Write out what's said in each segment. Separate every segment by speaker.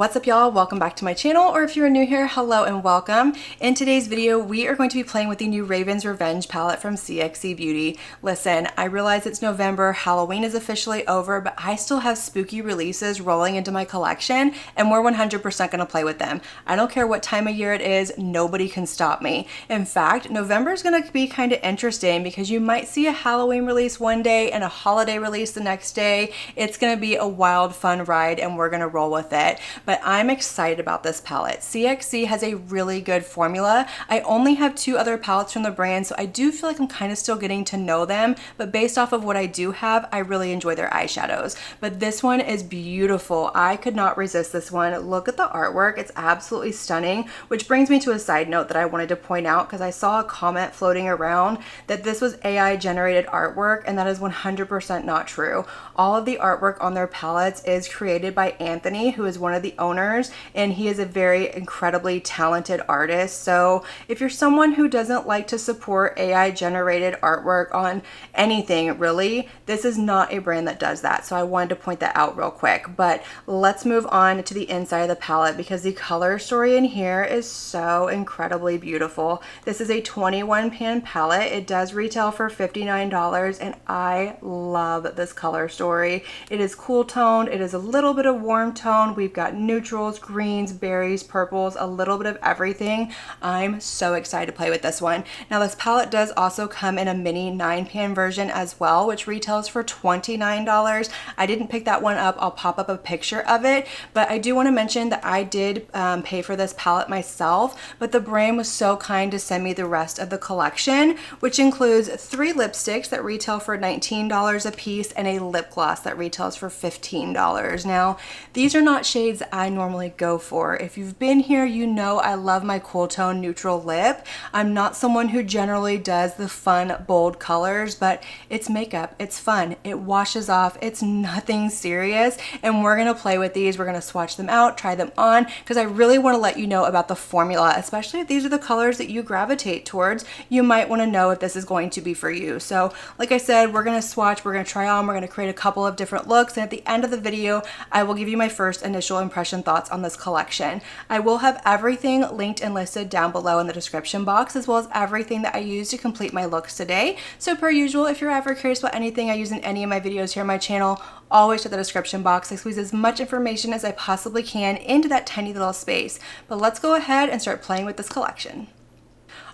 Speaker 1: What's up, y'all? Welcome back to my channel, or if you're new here, hello and welcome. In today's video, we are going to be playing with the new Raven's Revenge palette from CXC Beauty. Listen, I realize it's November, Halloween is officially over, but I still have spooky releases rolling into my collection, and we're 100% gonna play with them. I don't care what time of year it is, nobody can stop me. In fact, November is gonna be kind of interesting because you might see a Halloween release one day and a holiday release the next day. It's gonna be a wild, fun ride, and we're gonna roll with it. But I'm excited about this palette. CXC has a really good formula. I only have two other palettes from the brand, so I do feel like I'm kind of still getting to know them, but based off of what I do have, I really enjoy their eyeshadows. But this one is beautiful. I could not resist this one. Look at the artwork. It's absolutely stunning, which brings me to a side note that I wanted to point out because I saw a comment floating around that this was AI generated artwork, and that is 100% not true. All of the artwork on their palettes is created by Anthony, who is one of the owners, and he is a very incredibly talented artist. So if you're someone who doesn't like to support AI generated artwork on anything really, this is not a brand that does that. So I wanted to point that out real quick. But let's move on to the inside of the palette because the color story in here is so incredibly beautiful. This is a 21 pan palette. It does retail for $59, and I love this color story. It is cool toned. It is a little bit of warm tone. We've got neutrals, greens, berries, purples, a little bit of everything. I'm so excited to play with this one. Now this palette does also come in a mini 9-pan version as well, which retails for $29. I didn't pick that one up. I'll pop up a picture of it, but I do want to mention that I did pay for this palette myself, but the brand was so kind to send me the rest of the collection, which includes 3 lipsticks that retail for $19 a piece and a lip gloss that retails for $15. Now, these are not shades I normally go for. If you've been here, you know I love my cool tone neutral lip. I'm not someone who generally does the fun, bold colors, but it's makeup, it's fun, it washes off, it's nothing serious, and we're gonna play with these. We're gonna swatch them out, try them on, because I really wanna let you know about the formula, especially if these are the colors that you gravitate towards. You might wanna know if this is going to be for you. So like I said, we're gonna swatch, we're gonna try on, we're gonna create a couple of different looks, and at the end of the video, I will give you my first initial impression thoughts on this collection. I will have everything linked and listed down below in the description box, as well as everything that I use to complete my looks today. So per usual, if you're ever curious about anything I use in any of my videos here on my channel, always check the description box. I squeeze as much information as I possibly can into that tiny little space. But let's go ahead and start playing with this collection.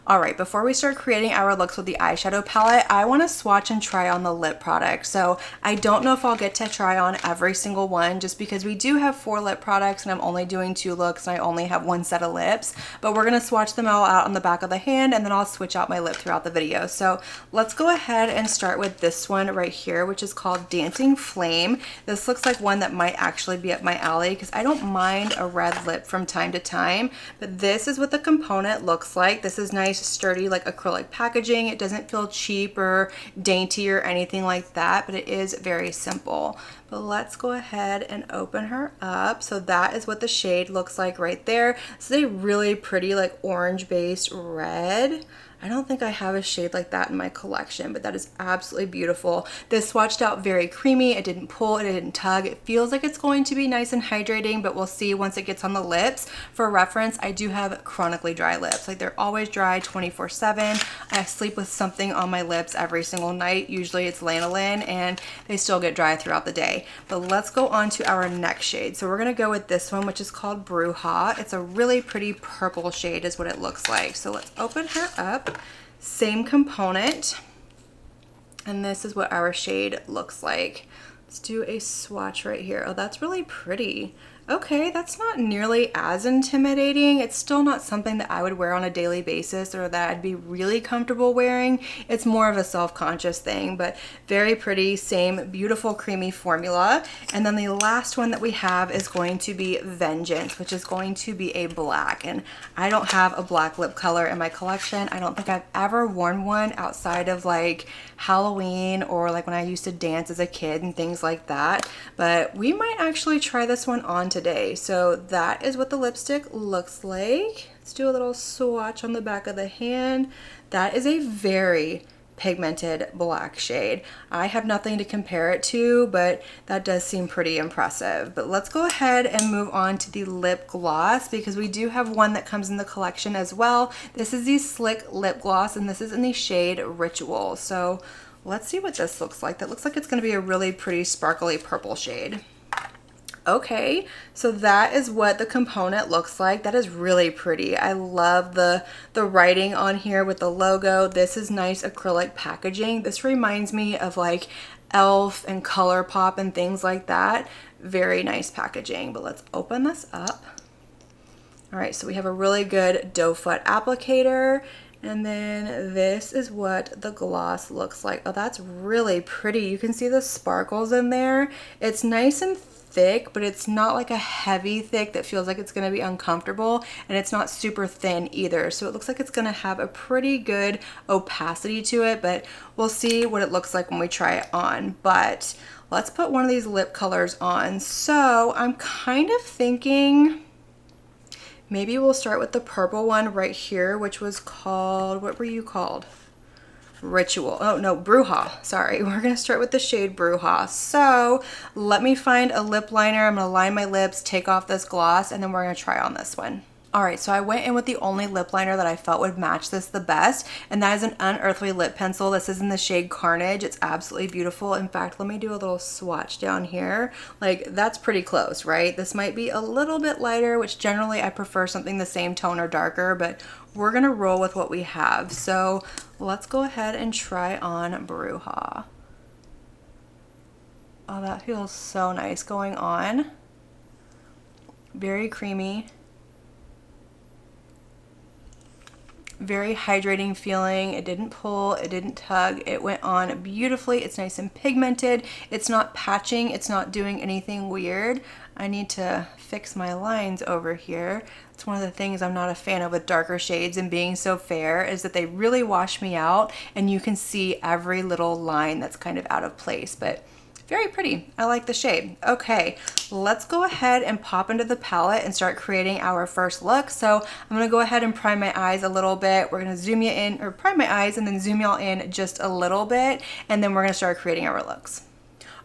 Speaker 1: Alright, before we start creating our looks with the eyeshadow palette, I want to swatch and try on the lip products. So I don't know if I'll get to try on every single one just because we do have 4 lip products and I'm only doing 2 looks and I only have 1 set of lips. But we're going to swatch them all out on the back of the hand and then I'll switch out my lip throughout the video. So let's go ahead and start with this one right here, which is called Dancing Flame. This looks like one that might actually be up my alley because I don't mind a red lip from time to time. But this is what the component looks like. This is nice, sturdy, like acrylic packaging. It doesn't feel cheap or dainty or anything like that, but it is very simple. But let's go ahead and open her up. So that is what the shade looks like right there. This is a really pretty like orange based red. I don't think I have a shade like that in my collection, but that is absolutely beautiful. This swatched out very creamy. It didn't pull, it didn't tug. It feels like it's going to be nice and hydrating, but we'll see once it gets on the lips. For reference, I do have chronically dry lips. Like they're always dry 24/7. I sleep with something on my lips every single night. Usually it's lanolin and they still get dry throughout the day. But let's go on to our next shade. So we're gonna go with this one, which is called Bruja. It's a really pretty purple shade is what it looks like. So let's open her up. Same component, and this is what our shade looks like. Let's do a swatch right here. Oh, that's really pretty. Okay, that's not nearly as intimidating. It's still not something that I would wear on a daily basis or that I'd be really comfortable wearing. It's more of a self-conscious thing, but very pretty, same beautiful creamy formula. And then the last one that we have is going to be Vengeance, which is going to be a black. And I don't have a black lip color in my collection. I don't think I've ever worn one outside of like Halloween or like when I used to dance as a kid and things like that. But we might actually try this one on today. So that is what the lipstick looks like. Let's do a little swatch on the back of the hand. That is a very pigmented black shade. I have nothing to compare it to, but that does seem pretty impressive. But let's go ahead and move on to the lip gloss, because we do have one that comes in the collection as well. This is the Slick Lip Gloss, and this is in the shade Ritual. So let's see what this looks like. That looks like it's going to be a really pretty sparkly purple shade. Okay, so that is what the component looks like. That is really pretty. I love the writing on here with the logo. This is nice acrylic packaging. This reminds me of like e.l.f. and ColourPop and things like that. Very nice packaging, but let's open this up. All right, so we have a really good doe foot applicator. And then this is what the gloss looks like. Oh, that's really pretty. You can see the sparkles in there. It's nice and thick, but it's not like a heavy thick that feels like it's going to be uncomfortable, and it's not super thin either. So it looks like it's going to have a pretty good opacity to it, but we'll see what it looks like when we try it on. But let's put one of these lip colors on. So I'm kind of thinking maybe we'll start with the purple one right here, which was called, what were you called? Ritual. Oh no, Bruja. Sorry. We're going to start with the shade Bruja. So let me find a lip liner. I'm going to line my lips, take off this gloss, and then we're going to try on this one. All right, so I went in with the only lip liner that I felt would match this the best, and that is an Unearthly lip pencil. This is in the shade Carnage. It's absolutely beautiful. In fact, let me do a little swatch down here. Like, that's pretty close, right? This might be a little bit lighter, which generally I prefer something the same tone or darker, but we're gonna roll with what we have. So let's go ahead and try on Bruja. Oh, that feels so nice going on. Very creamy. Very hydrating feeling. It didn't pull, it didn't tug, it went on beautifully. It's nice and pigmented. It's not patching, it's not doing anything weird. I need to fix my lines over here. It's one of the things I'm not a fan of with darker shades and being so fair, is that they really wash me out, and you can see every little line that's kind of out of place. But very pretty. I like the shade. Okay, let's go ahead and pop into the palette and start creating our first look. So I'm gonna go ahead and prime my eyes a little bit. We're gonna zoom you in, or prime my eyes and then zoom y'all in just a little bit, and then we're gonna start creating our looks.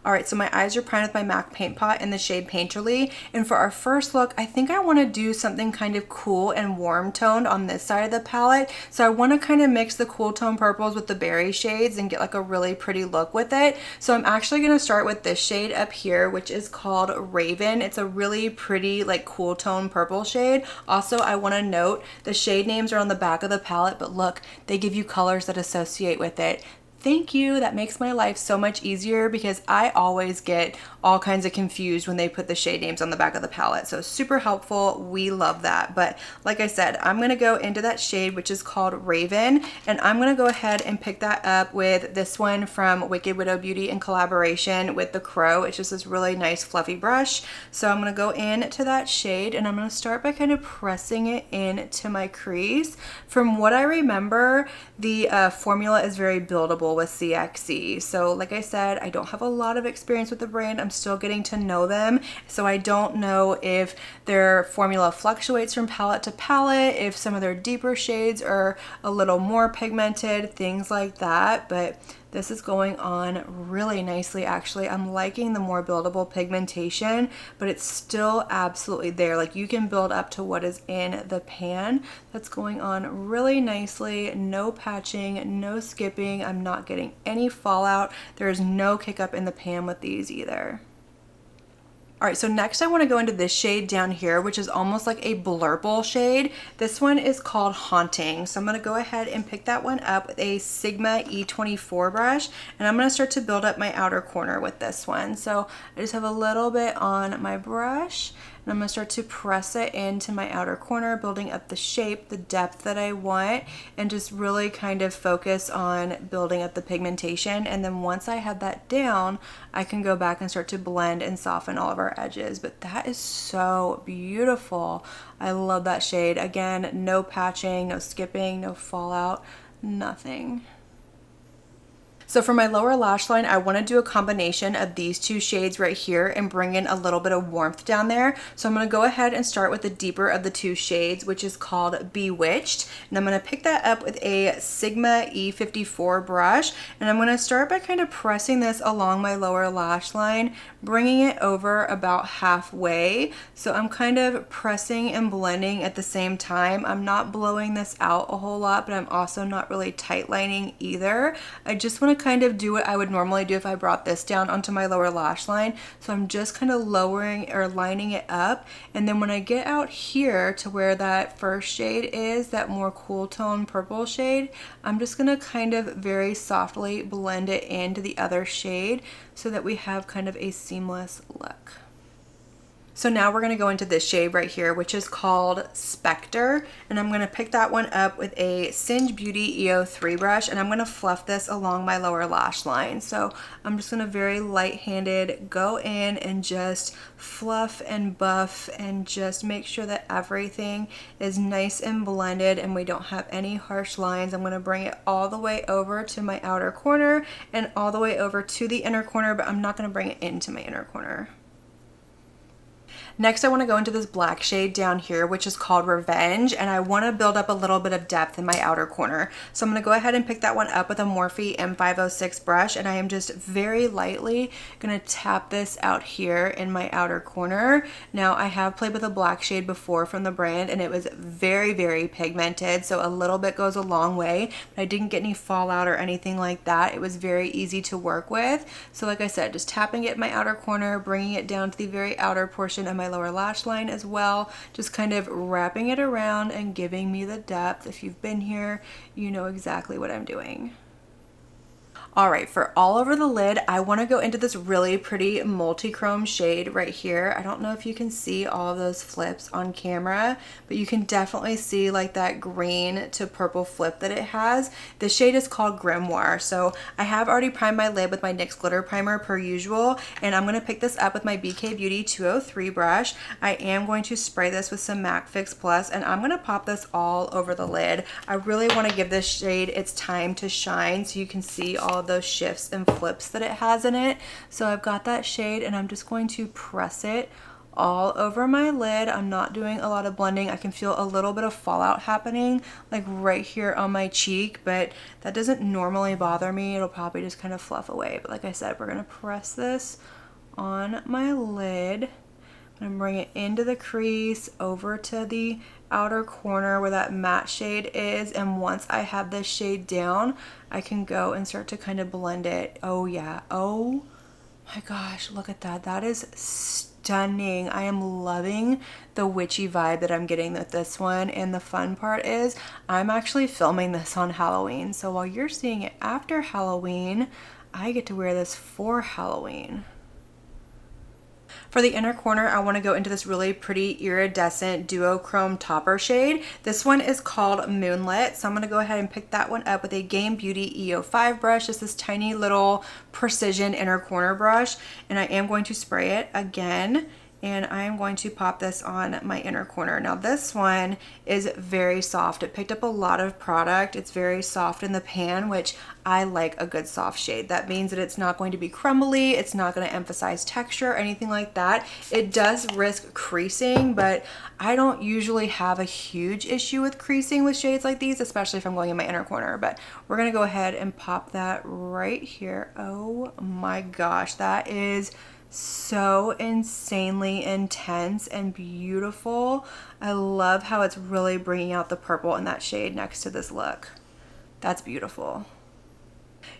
Speaker 1: All right, so my eyes are primed with my MAC Paint Pot in the shade Painterly. And for our first look, I think I wanna do something kind of cool and warm toned on this side of the palette. So I wanna kind of mix the cool tone purples with the berry shades and get like a really pretty look with it. So I'm actually gonna start with this shade up here, which is called Raven. It's a really pretty like cool tone purple shade. Also, I wanna note the shade names are on the back of the palette, but look, they give you colors that associate with it. Thank you. That makes my life so much easier, because I always get all kinds of confused when they put the shade names on the back of the palette. So super helpful. We love that. But like I said, I'm going to go into that shade, which is called Raven, and I'm going to go ahead and pick that up with this one from Wicked Widow Beauty in collaboration with the Crow. It's just this really nice fluffy brush. So I'm going to go into that shade, and I'm going to start by kind of pressing it into my crease. From what I remember, the formula is very buildable with CXC. So like I said, I don't have a lot of experience with the brand. I'm still getting to know them. So I don't know if their formula fluctuates from palette to palette, if some of their deeper shades are a little more pigmented, things like that. But this is going on really nicely, actually. I'm liking the more buildable pigmentation, but it's still absolutely there. Like, you can build up to what is in the pan. That's going on really nicely. No patching, no skipping. I'm not getting any fallout. There's no kick up in the pan with these either. All right, so next I want to go into this shade down here, which is almost like a blurple shade. This one is called Haunting. So I'm going to go ahead and pick that one up with a Sigma E24 brush, and I'm going to start to build up my outer corner with this one. So I just have a little bit on my brush, and I'm going to start to press it into my outer corner, building up the shape, the depth that I want, and just really kind of focus on building up the pigmentation. And then once I have that down, I can go back and start to blend and soften all of our edges. But that is so beautiful. I love that shade. Again, no patching, no skipping, no fallout, nothing. So for my lower lash line, I want to do a combination of these two shades right here and bring in a little bit of warmth down there. So I'm going to go ahead and start with the deeper of the two shades, which is called Bewitched. And I'm going to pick that up with a Sigma E54 brush. And I'm going to start by kind of pressing this along my lower lash line, bringing it over about halfway. So I'm kind of pressing and blending at the same time. I'm not blowing this out a whole lot, but I'm also not really tight lining either. I just want to kind of do what I would normally do if I brought this down onto my lower lash line. So I'm just kind of lowering or lining it up. And then when I get out here to where that first shade is, that more cool tone purple shade, I'm just going to kind of very softly blend it into the other shade so that we have kind of a seamless look. So now we're going to go into this shade right here, which is called Spectre, and I'm going to pick that one up with a Singe Beauty EO3 brush, and I'm going to fluff this along my lower lash line. So I'm just going to very light-handed go in and just fluff and buff and just make sure that everything is nice and blended and we don't have any harsh lines. I'm going to bring it all the way over to my outer corner and all the way over to the inner corner, but I'm not going to bring it into my inner corner. Next, I want to go into this black shade down here, which is called Revenge, and I want to build up a little bit of depth in my outer corner. So I'm going to go ahead and pick that one up with a Morphe M506 brush, and I am just very lightly going to tap this out here in my outer corner. Now, I have played with a black shade before from the brand, and it was very, very pigmented, so a little bit goes a long way, but I didn't get any fallout or anything like that. It was very easy to work with. So like I said, just tapping it in my outer corner, bringing it down to the very outer portion of my lower lash line as well, just kind of wrapping it around and giving me the depth. If you've been here, you know exactly what I'm doing. All right, for all over the lid, I want to go into this really pretty multi-chrome shade right here. I don't know if you can see all of those flips on camera, but you can definitely see like that green to purple flip that it has. This shade is called Grimoire. So I have already primed my lid with my NYX glitter primer per usual, and I'm going to pick this up with my BK Beauty 203 brush. I am going to spray this with some MAC Fix Plus, and I'm going to pop this all over the lid. I really want to give this shade its time to shine so you can see all of those shifts and flips that it has in it. So I've got that shade and I'm just going to press it all over my lid. I'm not doing a lot of blending. I can feel a little bit of fallout happening like right here on my cheek, but that doesn't normally bother me. It'll probably just kind of fluff away. But like I said, we're gonna press this on my lid. I'm gonna bring it into the crease, over to the outer corner where that matte shade is, and once I have this shade down, I can go and start to kind of blend it. Oh yeah, oh my gosh, look at that. That is stunning. I am loving the witchy vibe that I'm getting with this one, and the fun part is I'm actually filming this on Halloween, so while you're seeing it after Halloween, I get to wear this for Halloween. For the inner corner, I want to go into this really pretty iridescent duochrome topper shade. This one is called Moonlit, so I'm going to go ahead and pick that one up with a Game Beauty EO5 brush. Just this tiny little precision inner corner brush, and I am going to spray it again, and I am going to pop this on my inner corner. Now this one is very soft. It picked up a lot of product. It's very soft in the pan, which I like a good soft shade. That means that it's not going to be crumbly. It's not going to emphasize texture or anything like that. It does risk creasing, but I don't usually have a huge issue with creasing with shades like these, especially if I'm going in my inner corner. But we're gonna go ahead and pop that right here. Oh my gosh, that is so insanely intense and beautiful. I love how it's really bringing out the purple in that shade next to this look. That's beautiful.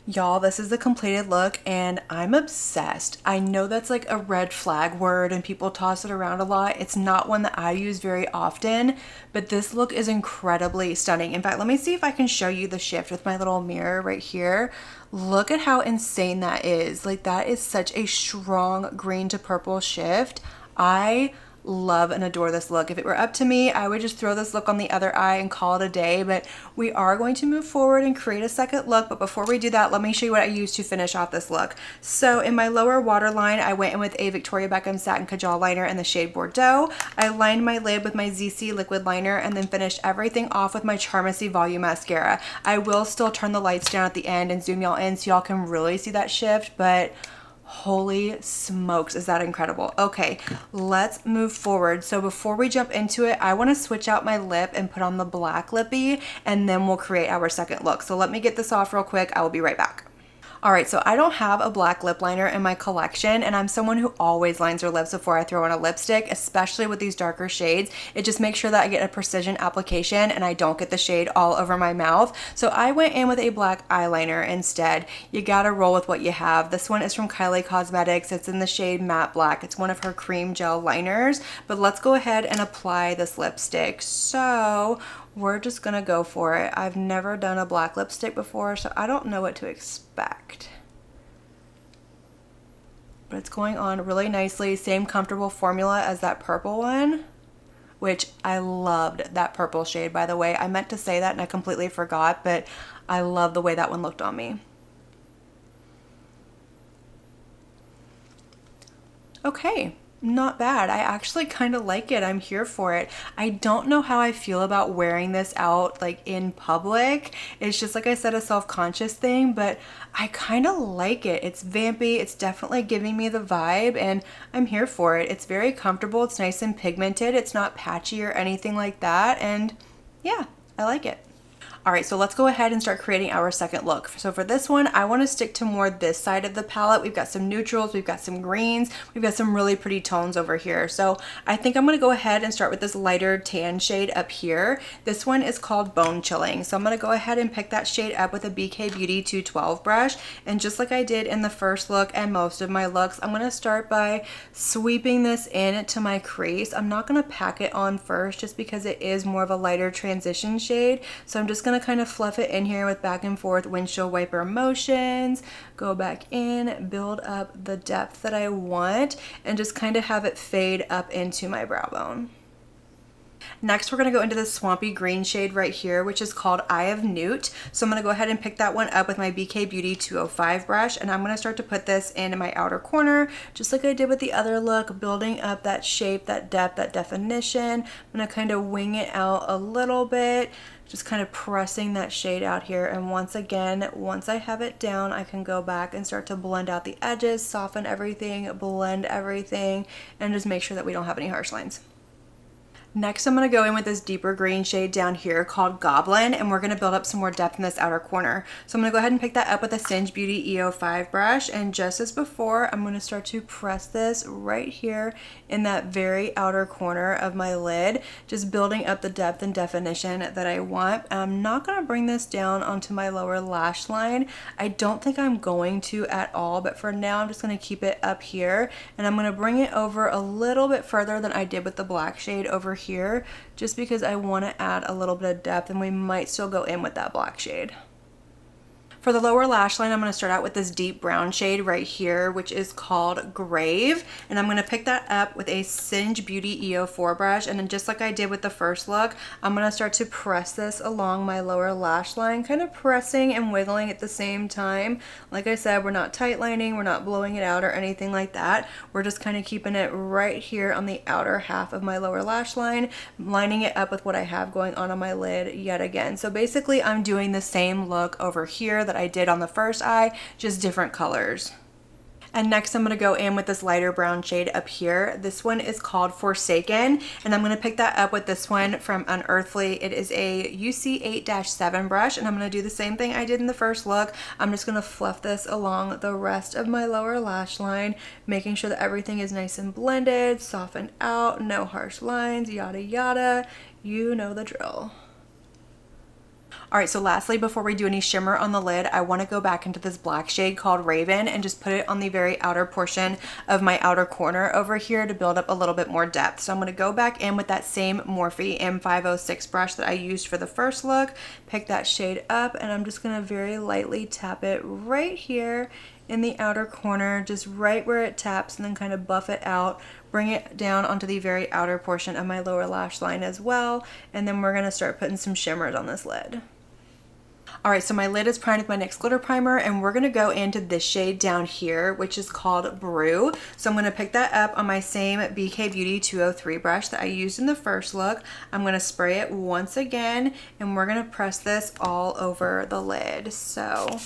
Speaker 1: Y'all, this is the completed look and I'm obsessed. I know that's like a red flag word and people toss it around a lot. It's not one that I use very often, but this look is incredibly stunning. In fact, let me see if I can show you the shift with my little mirror right here. Look at how insane that is. Like, that is such a strong green to purple shift. I love and adore this look. If it were up to me, I would just throw this look on the other eye and call it a day, but we are going to move forward and create a second look. But before we do that, let me show you what I used to finish off this look. So in my lower waterline, I went in with a Victoria Beckham Satin Kajal liner in the shade Bordeaux. I lined my lid with my ZC liquid liner and then finished everything off with my Charmacy Volume Mascara. I will still turn the lights down at the end and zoom y'all in so y'all can really see that shift, but holy smokes, is that incredible. Okay, let's move forward. So before we jump into it, I want to switch out my lip and put on the black lippy, and then we'll create our second look. So let me get this off real quick. I will be right back. All right, so I don't have a black lip liner in my collection, and I'm someone who always lines their lips before I throw on a lipstick, especially with these darker shades. It just makes sure that I get a precision application and I don't get the shade all over my mouth. So I went in with a black eyeliner instead. You gotta roll with what you have. This one is from Kylie Cosmetics. It's in the shade Matte Black. It's one of her cream gel liners, but let's go ahead and apply this lipstick. So we're just gonna go for it. I've never done a black lipstick before, so I don't know what to expect. But it's going on really nicely. Same comfortable formula as that purple one, which I loved that purple shade, by the way. I meant to say that and I completely forgot, but I love the way that one looked on me. Okay. Not bad. I actually kind of like it. I'm here for it. I don't know how I feel about wearing this out like in public. It's just, like I said, a self-conscious thing, but I kind of like it. It's vampy. It's definitely giving me the vibe and I'm here for it. It's very comfortable. It's nice and pigmented. It's not patchy or anything like that. And yeah, I like it. All right, so let's go ahead and start creating our second look. So for this one, I want to stick to more this side of the palette. We've got some neutrals, we've got some greens, we've got some really pretty tones over here. So I think I'm going to go ahead and start with this lighter tan shade up here. This one is called Bone Chilling. So I'm going to go ahead and pick that shade up with a BK Beauty 212 brush. And just like I did in the first look and most of my looks, I'm going to start by sweeping this in to my crease. I'm not going to pack it on first just because it is more of a lighter transition shade. So I'm just going to kind of fluff it in here with back and forth windshield wiper motions, go back in, build up the depth that I want, and just kind of have it fade up into my brow bone. Next, we're going to go into this swampy green shade right here, which is called Eye of Newt. So I'm going to go ahead and pick that one up with my BK Beauty 205 brush, and I'm going to start to put this in my outer corner, just like I did with the other look, building up that shape, that depth, that definition. I'm going to kind of wing it out a little bit, just kind of pressing that shade out here. And once again, once I have it down, I can go back and start to blend out the edges, soften everything, blend everything, and just make sure that we don't have any harsh lines. Next, I'm going to go in with this deeper green shade down here called Goblin, and we're going to build up some more depth in this outer corner. So I'm going to go ahead and pick that up with a Singe Beauty EO5 brush, and just as before, I'm going to start to press this right here in that very outer corner of my lid, just building up the depth and definition that I want. I'm not going to bring this down onto my lower lash line. I don't think I'm going to at all, but for now, I'm just going to keep it up here, and I'm going to bring it over a little bit further than I did with the black shade over here, just because I want to add a little bit of depth, and we might still go in with that black shade. For the lower lash line, I'm going to start out with this deep brown shade right here, which is called Grave, and I'm going to pick that up with a Singe Beauty EO4 brush, and then just like I did with the first look, I'm going to start to press this along my lower lash line, kind of pressing and wiggling at the same time. Like I said, we're not tight lining, we're not blowing it out or anything like that. We're just kind of keeping it right here on the outer half of my lower lash line, lining it up with what I have going on my lid yet again. So basically, I'm doing the same look over here that I did on the first eye, just different colors. And next I'm going to go in with this lighter brown shade up here. This one is called Forsaken, and I'm going to pick that up with this one from Unearthly. It is a UC 8-7 brush, and I'm going to do the same thing I did in the first look. I'm just going to fluff this along the rest of my lower lash line, making sure that everything is nice and blended, softened out, no harsh lines, yada yada. You know the drill. All right, so lastly, before we do any shimmer on the lid, I want to go back into this black shade called Raven and just put it on the very outer portion of my outer corner over here to build up a little bit more depth. So I'm going to go back in with that same Morphe M506 brush that I used for the first look, pick that shade up, and I'm just going to very lightly tap it right here in the outer corner, just right where it taps, and then kind of buff it out. Bring it down onto the very outer portion of my lower lash line as well. And then we're gonna start putting some shimmers on this lid. Alright, so my lid is primed with my NYX glitter primer, and we're going to go into this shade down here, which is called Brew. So I'm going to pick that up on my same BK Beauty 203 brush that I used in the first look. I'm going to spray it once again, and we're going to press this all over the lid. So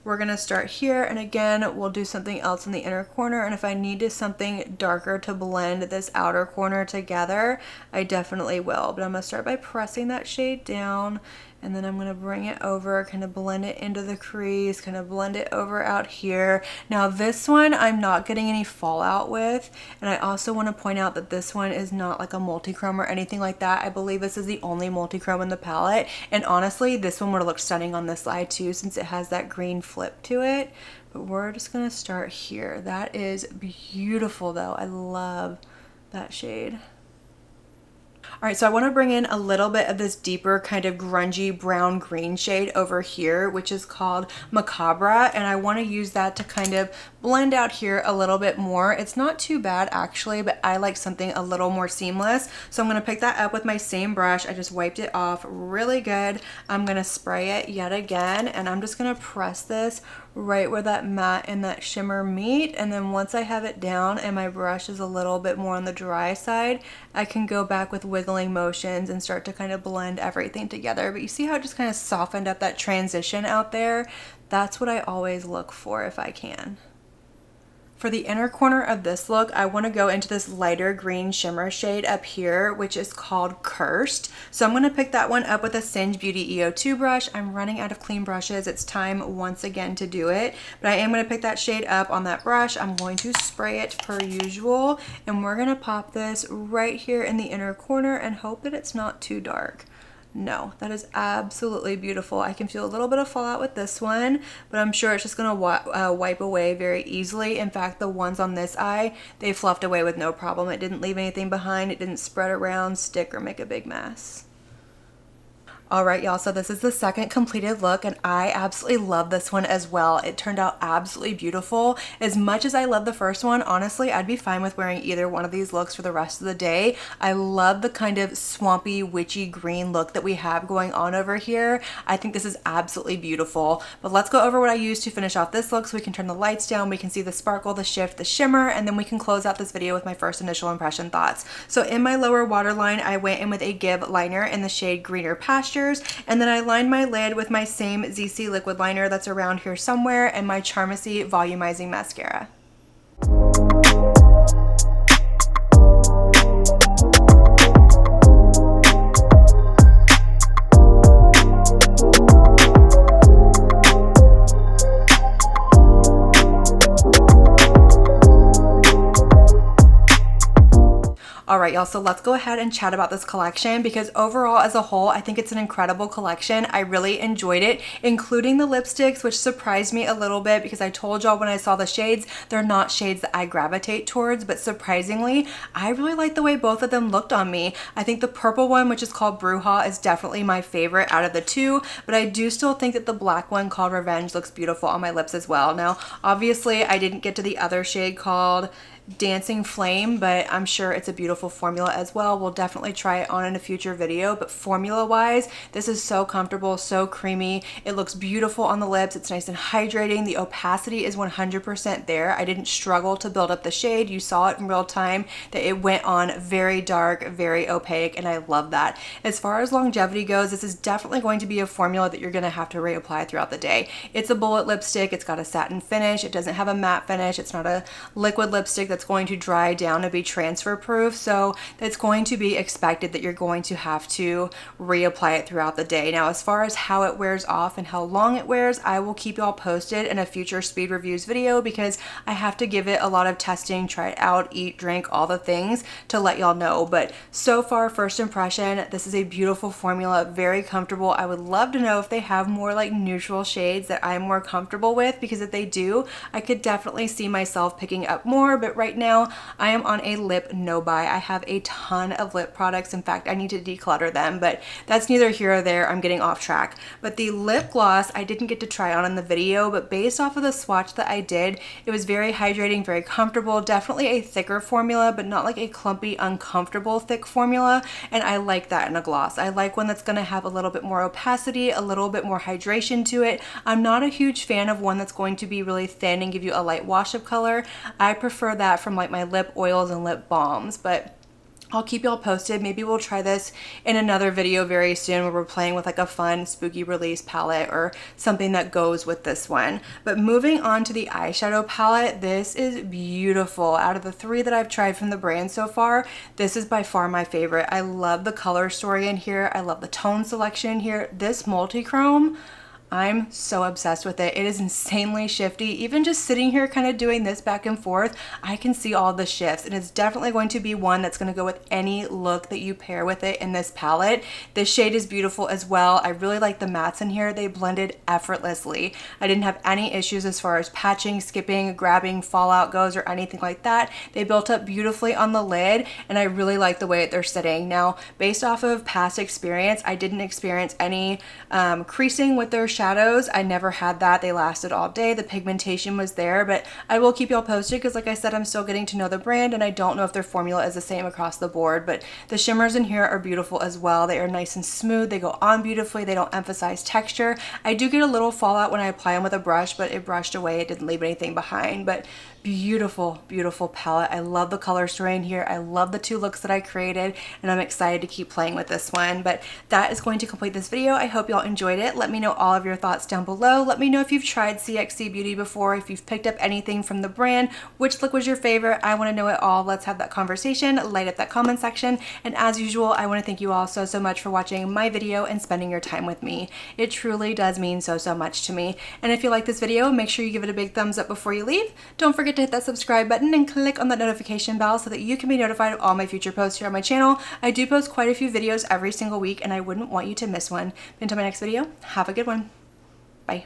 Speaker 1: we're going to start here, and again, we'll do something else in the inner corner, and if I need something darker to blend this outer corner together, I definitely will. But I'm going to start by pressing that shade down, and then I'm going to bring it over, kind of blend it into the crease, kind of blend it over out here. Now this one I'm not getting any fallout with, and I also want to point out that this one is not like a multi-chrome or anything like that. I believe this is the only multi-chrome in the palette, and honestly this one would have looked stunning on this side too, since it has that green flip to it. But we're just going to start here. That is beautiful though. I love that shade. Alright, so I want to bring in a little bit of this deeper kind of grungy brown green shade over here, which is called Macabre, and I want to use that to kind of blend out here a little bit more. It's not too bad actually, but I like something a little more seamless. So I'm going to pick that up with my same brush. I just wiped it off really good. I'm going to spray it yet again, and I'm just going to press this right where that matte and that shimmer meet, and then once I have it down and my brush is a little bit more on the dry side, I can go back with wiggling motions and start to kind of blend everything together. But you see how it just kind of softened up that transition out there? That's what I always look for if I can. For the inner corner of this look, I want to go into this lighter green shimmer shade up here, which is called Cursed. So I'm going to pick that one up with a Singe Beauty EO2 brush. I'm running out of clean brushes. It's time once again to do it. But I am going to pick that shade up on that brush. I'm going to spray it per usual. And we're going to pop this right here in the inner corner and hope that it's not too dark. No, that is absolutely beautiful. I can feel a little bit of fallout with this one, but I'm sure it's just going to wipe away very easily. In fact, the ones on this eye, they fluffed away with no problem. It didn't leave anything behind. It didn't spread around, stick, or make a big mess. Alright y'all, so this is the second completed look, and I absolutely love this one as well. It turned out absolutely beautiful. As much as I love the first one, honestly, I'd be fine with wearing either one of these looks for the rest of the day. I love the kind of swampy, witchy green look that we have going on over here. I think this is absolutely beautiful. But let's go over what I used to finish off this look so we can turn the lights down, we can see the sparkle, the shift, the shimmer, and then we can close out this video with my first initial impression thoughts. So in my lower waterline, I went in with a Give liner in the shade Greener Pastures. And then I lined my lid with my same ZC liquid liner that's around here somewhere, and my Charmacy volumizing mascara. Alright y'all, so let's go ahead and chat about this collection, because overall as a whole I think it's an incredible collection. I really enjoyed it, including the lipsticks, which surprised me a little bit because I told y'all when I saw the shades, they're not shades that I gravitate towards, but surprisingly I really like the way both of them looked on me. I think the purple one, which is called Bruja, is definitely my favorite out of the two, but I do still think that the black one called Revenge looks beautiful on my lips as well. Now obviously I didn't get to the other shade called Dancing Flame, but I'm sure it's a beautiful formula as well. We'll definitely try it on in a future video, but formula wise, this is so comfortable, so creamy. It looks beautiful on the lips. It's nice and hydrating. The opacity is 100% there. I didn't struggle to build up the shade. You saw it in real time that it went on very dark, very opaque, and I love that. As far as longevity goes, this is definitely going to be a formula that you're going to have to reapply throughout the day. It's a bullet lipstick. It's got a satin finish. It doesn't have a matte finish. It's not a liquid lipstick that's going to dry down and be transfer proof, so it's going to be expected that you're going to have to reapply it throughout the day. Now as far as how it wears off and how long it wears, I will keep y'all posted in a future speed reviews video, because I have to give it a lot of testing, try it out, eat, drink, all the things to let y'all know. But so far, first impression, this is a beautiful formula, very comfortable. I would love to know if they have more like neutral shades that I'm more comfortable with, because if they do, I could definitely see myself picking up more, but right now I am on a lip no buy. I have a ton of lip products. In fact, I need to declutter them, but that's neither here or there. I'm getting off track. But the lip gloss I didn't get to try on in the video, but based off of the swatch that I did, it was very hydrating, very comfortable, definitely a thicker formula, but not like a clumpy, uncomfortable thick formula. And I like that in a gloss. I like one that's gonna have a little bit more opacity, a little bit more hydration to it. I'm not a huge fan of one that's going to be really thin and give you a light wash of color. I prefer that from like my lip oils and lip balms, but I'll keep y'all posted. Maybe we'll try this in another video very soon where we're playing with like a fun spooky release palette or something that goes with this one. But moving on to the eyeshadow palette, this is beautiful. Out of the 3 that I've tried from the brand so far, this is by far my favorite. I love the color story in here. I love the tone selection here. This multi-chrome, I'm so obsessed with it. It is insanely shifty. Even just sitting here kind of doing this back and forth, I can see all the shifts, and it's definitely going to be one that's going to go with any look that you pair with it in this palette. This shade is beautiful as well. I really like the mattes in here. They blended effortlessly. I didn't have any issues as far as patching, skipping, grabbing, fallout goes or anything like that. They built up beautifully on the lid, and I really like the way they're sitting. Now, based off of past experience, I didn't experience any creasing with their shadows. I never had that. They lasted all day. The pigmentation was there, but I will keep y'all posted because like I said, I'm still getting to know the brand and I don't know if their formula is the same across the board, but the shimmers in here are beautiful as well. They are nice and smooth. They go on beautifully. They don't emphasize texture. I do get a little fallout when I apply them with a brush, but it brushed away. It didn't leave anything behind, but beautiful, beautiful palette. I love the color story in here. I love the 2 looks that I created, and I'm excited to keep playing with this one. But that is going to complete this video. I hope y'all enjoyed it. Let me know all of your thoughts down below. Let me know if you've tried CXC Beauty before, if you've picked up anything from the brand, which look was your favorite. I want to know it all. Let's have that conversation. Light up that comment section. And as usual, I want to thank you all so much for watching my video and spending your time with me. It truly does mean so much to me. And if you like this video, make sure you give it a big thumbs up before you leave. Don't forget to hit that subscribe button and click on that notification bell so that you can be notified of all my future posts here on my channel. I do post quite a few videos every single week, and I wouldn't want you to miss one. Until my next video, have a good one. Bye.